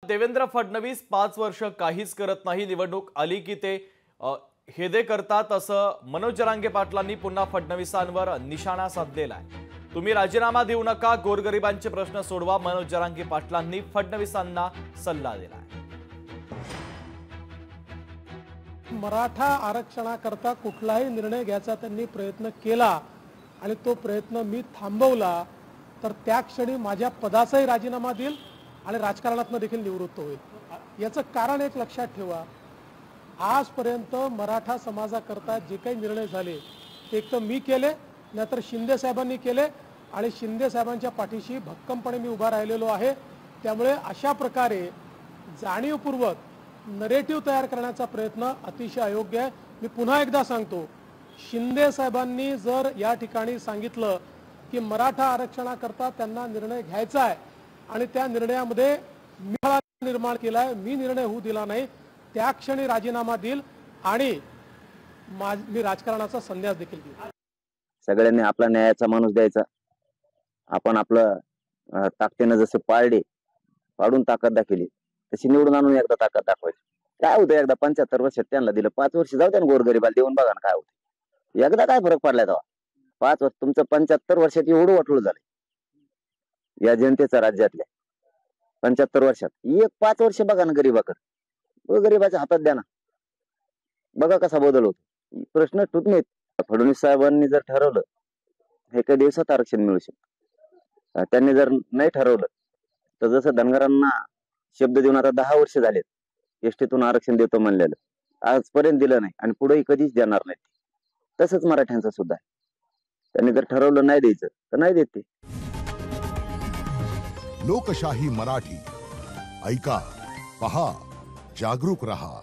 देवेंद्र फडणवीस 5 वर्ष काहीच करत नाही, निवडणूक आली की ते हेदे करतात असं मनोज जरांगे पाटलांनी पुन्हा फडणवीसांवर निशाणा साधलेला आहे। तुम्ही राजीनामा देऊ नका, गोरगरिबांचे प्रश्न सोडवा, मनोज जरांगे पाटलांनी फडणवीसांना सल्ला दिला आहे। मराठा आरक्षणाकरता कुठलाही निर्णय घ्यायचा त्यांनी प्रयत्न केला आणि तो प्रयत्न मी थांबवला तर त्या क्षणी माझ्या पदाचाही राजीनामा देईल आणि राजकारणातून देखील निवृत्त होईल। याचं कारण एक लक्षात ठेवा, आजपर्यंत मराठा समाजाकरता जे काही निर्णय झाले ते एक तर मी केले, नाहीतर शिंदे साहेबांनी केले आणि शिंदे साहेबांच्या पाठीशी भक्कमपणे मी उभा राहिलेलो आहे। त्यामुळे अशा प्रकारे जाणीवपूर्वक नरेटिव्ह तयार करण्याचा प्रयत्न अतिशय अयोग्य आहे। मी पुन्हा एकदा सांगतो, शिंदे साहेबांनी जर या ठिकाणी सांगितलं की मराठा आरक्षणाकरता त्यांना निर्णय घ्यायचा आहे आणि त्या निर्णयामध्ये मी निर्माण केलाय, मी निर्णय होऊ दिला नाही, त्या क्षणी राजीनामा देईल आणि मी राजकारणाचा संन्यास देखील देईल। सगळ्यांनी आपला न्यायाचा माणूस द्यायचा, आपण आपलं ताकदीने जसे पाडून ताकद दाखवली तशी निवडून आणून एकदा ताकद दाखवायची। काय होतं, एकदा 75 वर्षात त्यांना दिलं, 5 वर्ष जाऊ द्या ना गोरगरिबाला देऊन बघा ना काय होतं। एकदा काय फरक पडलाय तेव्हा? 5 वर्ष तुमचं 75 वर्षात एवढं वाटोळ झालं या जनतेच्या राज्यातल्या 75 वर्षात। एक 5 वर्ष बघा ना गरीबाकडे, गरीबाच्या हातात द्या ना, बघा कसा बदल होतो। प्रश्न तुटणे फडणवीस साहेबांनी जर ठरवलं एका दिवसात आरक्षण मिळू शकतं, त्यांनी जर नाही ठरवलं तर जसं धनगरांना शब्द देऊन आता 10 वर्ष झालेत एसटीतून आरक्षण देतो म्हणलेलं, आजपर्यंत दिलं नाही आणि पुढेही कधीच देणार नाही। तसंच मराठ्यांचं सुद्धा आहे, त्यांनी जर ठरवलं नाही द्यायचं तर नाही देते। लोकशाही मराठी ऐका, पहा, जागरूक रहा।